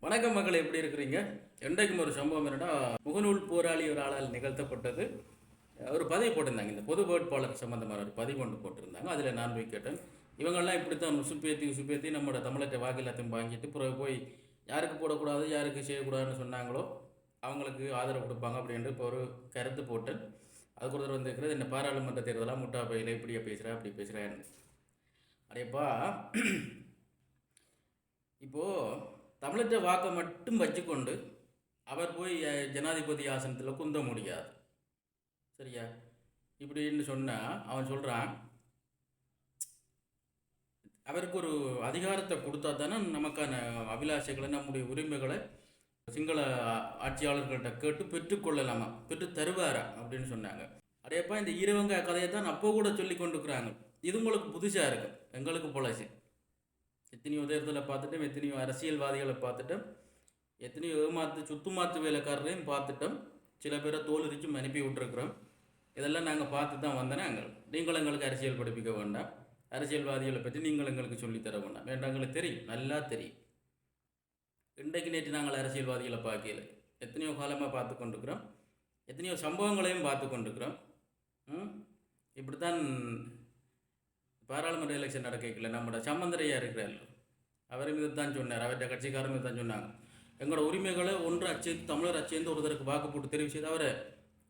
வணக்கம் மக்கள், எப்படி இருக்கிறீங்க? இன்றைக்கும் ஒரு சம்பவம் என்னன்னா, முகநூல் போராளி ஒரு ஆளால் நிகழ்த்தப்பட்டது. ஒரு பதிவு போட்டிருந்தாங்க, இந்த பொது வேட்பாளர் சம்பந்தமான ஒரு பதிவு ஒன்று போட்டிருந்தாங்க. அதில் நான் போய் கேட்டேன், இவங்கெல்லாம் இப்படித்தான் உசுப்பேத்தி நம்மளோட தமிழற்ற வாக்கு எல்லாத்தையும் வாங்கிட்டு பிறகு போய் யாருக்கு போடக்கூடாது யாருக்கு செய்யக்கூடாதுன்னு சொன்னாங்களோ அவங்களுக்கு ஆதரவு கொடுப்பாங்க அப்படின்ட்டு இப்போ ஒரு கருத்து போட்டேன். அதுக்கு ஒருத்தர் வந்துருக்கிறது, இந்த பாராளுமன்ற தேர்தலாம் முட்டா பையில இப்படியே பேசுகிறேன் அப்படி பேசுகிறேன். அடையப்பா, இப்போது தமிழற்ற வாக்கை மட்டும் வச்சுக்கொண்டு அவர் போய் ஜனாதிபதி ஆசனத்தில் குந்த முடியாது, சரியா? இப்படின்னு சொன்னால் அவன் சொல்கிறான், அவருக்கு ஒரு அதிகாரத்தை கொடுத்தா தானே நமக்கான அபிலாஷைகளை நம்முடைய உரிமைகளை சிங்கள ஆட்சியாளர்கள்ட்ட கேட்டு பெற்றுக்கொள்ளலாமா, பெற்று தருவாரா அப்படின்னு சொன்னாங்க. அடையப்பா, இந்த ஈரவங்க கதையை தான் அப்போ கூட சொல்லி கொண்டுக்கிறாங்க. இது உங்களுக்கு புதுசாக இருக்கு, எங்களுக்கு பொழசி. எத்தனையோ தேர்தலை பார்த்துட்டோம், எத்தனையோ அரசியல்வாதிகளை பார்த்துட்டோம், எத்தனையோ சுத்து மாற்று வேலைக்காரரையும் பார்த்துட்டோம், சில பேரை தோலுரிச்சும் அனுப்பி விட்டுருக்குறோம். இதெல்லாம் நாங்கள் பார்த்து தான் வந்தோம். நீங்களும் எங்களுக்கு அரசியல் படிப்பிக்க வேண்டாம், அரசியல்வாதிகளை பற்றி நீங்கள் எங்களுக்கு சொல்லித்தர வேண்டாம். எங்களுக்கு தெரியும், நல்லா தெரியும். இன்றைக்கு நேற்று நாங்கள் அரசியல்வாதிகளை பார்க்கல, எத்தனையோ காலமாக பார்த்து கொண்டிருக்கிறோம், எத்தனையோ சம்பவங்களையும் பார்த்து கொண்டிருக்கிறோம். இப்படித்தான் பாராளுமன்ற எலெக்ஷன் நடக்கல, நம்மளோட சம்பந்தரையாக இருக்கிறார், அவர் மீது தான் சொன்னார், அவர்கிட்ட கட்சிக்காரர் மீது தான் சொன்னாங்க, எங்களோட உரிமைகளை ஒன்று தமிழர் அச்சேர்ந்து ஒருத்தருக்கு வாக்கு போட்டு தெரிவு செய்து அவரை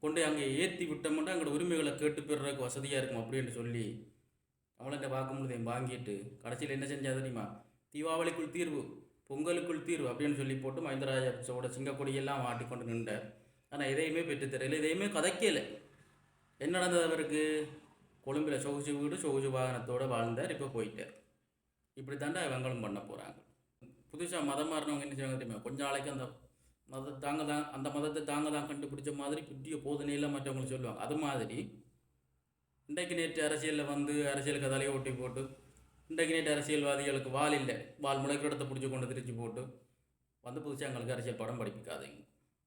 கொண்டு அங்கே ஏற்றி விட்டோம்னா எங்களோட உரிமைகளை கேட்டு பெறுறதுக்கு வசதியாக இருக்கும் அப்படின்னு சொல்லி தமிழர்கிட்ட வாக்குமூலத்தையும் வாங்கிட்டு கடைசியில் என்ன செஞ்சா தெரியுமா? தீபாவளிக்குள் தீர்வு, பொங்கலுக்குள் தீர்வு அப்படின்னு சொல்லி போட்டு மஹிந்த ராஜபக்சவோட சிங்கக்கொடியெல்லாம் மாட்டிக்கொண்டு நின்றார். ஆனால் எதையுமே பெற்றுத்தரையில், எதையுமே கதைக்கலை. என்ன நடந்தது? அவருக்கு கொழும்பில் சொகுசு வீடு சொகுசு வாகனத்தோடு வாழ்ந்தார், இப்போ போயிட்டார். இப்படி தாண்டா இவங்களும் பண்ண போகிறாங்க. புதுசாக மதம் மாறினவங்க என்ன செய்வாங்க தெரியுமா? கொஞ்சம் நாளைக்கு அந்த மதத்தை தாங்க தான் கண்டுபிடிச்ச மாதிரி புதிய போதனையில் மற்றவங்களுக்கு சொல்லுவாங்க. அது மாதிரி இன்றைக்கு நேற்று அரசியலில் வந்து அரசியலுக்கு தலையை ஒட்டி போட்டு, இன்றைக்கு நேற்று அரசியல்வாதிகளுக்கு வால் இல்லை, வால் முளைக்கிற இடத்தை பிடிச்சி கொண்டு திரிச்சு போட்டு வந்து புதுசாக எங்களுக்கு அரசியல் படம் படிப்பிக்காதீங்க.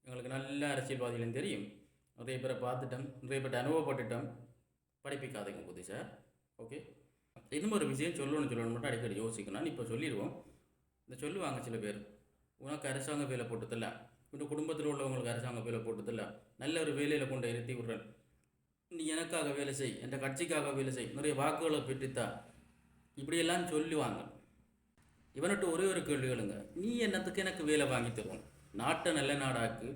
எங்களுக்கு நல்ல அரசியல்வாதிகளையும் தெரியும், நிறைய பேரை பார்த்துட்டோம், நிறைய பேர்ட்ட அனுபவப்பட்டுட்டோம், படிப்பிக்காதீங்க புதுசாக. ஓகே, இன்னும் ஒரு விஷயம் சொல்லணும்னு மட்டும் அடிக்கடி யோசிக்கணும். இப்போ சொல்லிடுவோம். இந்த சொல்லுவாங்க சில பேர், உனக்கு அரசாங்க வேலை போட்டதில்ல, இன்னும் குடும்பத்தில் உள்ளவங்களுக்கு அரசாங்க வேலை போட்டதில்ல, நல்ல ஒரு வேலையில் கொண்டு இருத்தி விடுறேன், நீ எனக்காக வேலை செய், என்ற கட்சிக்காக வேலை செய், நிறைய வாக்குகளை பெற்றுத்தா, இப்படியெல்லாம் சொல்லுவாங்க. இவன்கிட்ட ஒரே ஒரு கேள்விகளுங்க, நீ என்னத்துக்கு எனக்கு வேலை வாங்கி தருவோம்? நாட்டை நல்ல நாடாக்கு,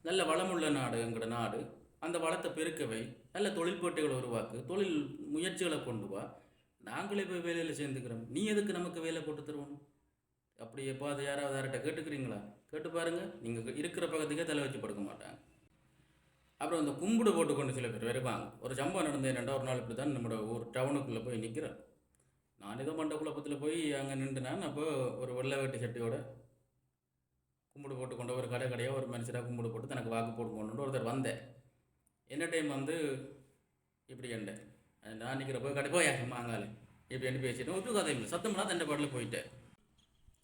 நல்ல வளமுள்ள நாடு எங்களோட நாடு, அந்த வளத்தை பெருக்கவை, நல்ல தொழில் போட்டிகளை உருவாக்கு, தொழில் முயற்சிகளை கொண்டு வா, நாங்களே போய் வேலையில் சேர்ந்துக்கிறோம், நீ எதுக்கு நமக்கு வேலை போட்டு தருவோம்? அப்படி எப்போ அது யாராவது யார்கிட்ட கேட்டுக்கிறீங்களா? கேட்டு பாருங்கள், நீங்கள் இருக்கிற பக்கத்துக்கே தலை வச்சு படுக்க மாட்டாங்க. அப்புறம் அந்த கும்பிடு போட்டுக்கொண்டு சில பேர் வருவாங்க. ஒரு சம்பவம் நடந்தது என்னென்னா, ஒரு நாள் இப்படி தான் நம்மளோட ஒரு டவுனுக்குள்ளே போய் நிற்கிறேன். நான் ஏதோ மண்ட குழப்பத்தில் போய் அங்கே நின்றுனான். அப்போ ஒரு வெள்ளை வேட்டி சட்டியோட கும்பிடு போட்டுக்கொண்டு ஒரு கடையாக ஒரு மனுஷராக கும்பிடு போட்டு தனக்கு வாக்கு போட்டுக்கொண்டு ஒருத்தர் வந்தேன். என்ன டைம் வந்து இப்படி எண்டேன், நான் நிற்கிறப்போ கடை போய் மாங்காலே இப்படி பேசிட்டேன். ஒரு கதை இல்லை, சத்தம்னா தண்டை பாட்டில் போயிட்டேன்.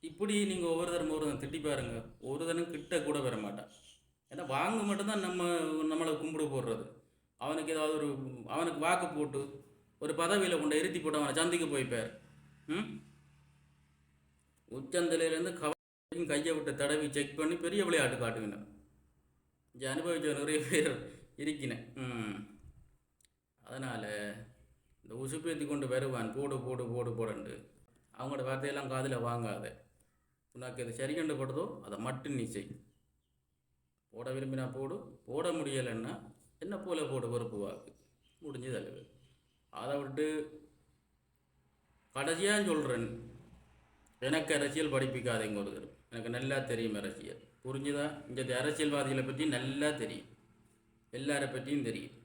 இப்படி நீங்கள் ஒவ்வொருத்தரும் திட்டி பாருங்க, ஒருத்தனும் கிட்ட கூட வர மாட்டான். ஏன்னா வாங்க மட்டும்தான் நம்மளை கும்பிடு போடுறது. அவனுக்கு ஏதாவது அவனுக்கு வாக்கு போட்டு ஒரு பதவியில் கொண்டு இருத்தி போட்டு அவனை சந்திக்க போய்ப்பார். உச்சந்தலையிலேருந்து கையை விட்டு தடவி செக் பண்ணி பெரிய விளையாட்டு காட்டுவினேன். இங்கே அனுபவிச்ச நிறைய பேர் இருக்கினேன். அதனால் இந்த உசுப்பேற்றி கொண்டு வருவான், போடு போடு போடு போடண்டு, அவங்களோட வார்த்தையெல்லாம் காதில் வாங்காத. உனக்கு எது சரி கண்டுபடுதோ அதை மட்டும் நீ செய். போட விரும்பினா போடு, போட முடியலைன்னா என்ன போல போடு, பொறுப்பு வாக்கு முடிஞ்சது அல்லது. அதை விட்டு கடைசியாக சொல்கிறேன், எனக்கு அரசியல் படிப்பிக்காதீங்க ஒருத்தர். எனக்கு நல்லா தெரியும் அரசியல், புரிஞ்சுதா? இங்கே அரசியல்வாதிகளை பற்றி நல்லா தெரியும், எல்லாரை பற்றியும் தெரியும்.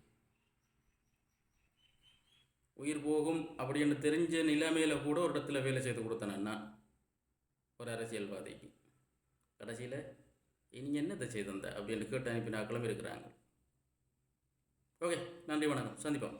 உயிர் போகும் அப்படின்னு தெரிஞ்ச நிலைமையில் கூட ஒரு இடத்துல வேலை செய்து கொடுத்தேன் நான் ஒரு அரசியல்வாதிக்கு. கடைசியில் இனி என்னத்தை செய்து தந்த அப்படின்னு கேட்டு அனுப்பினாக்களும் இருக்கிறாங்க. ஓகே, நன்றி, வணக்கம், சந்திப்போம்.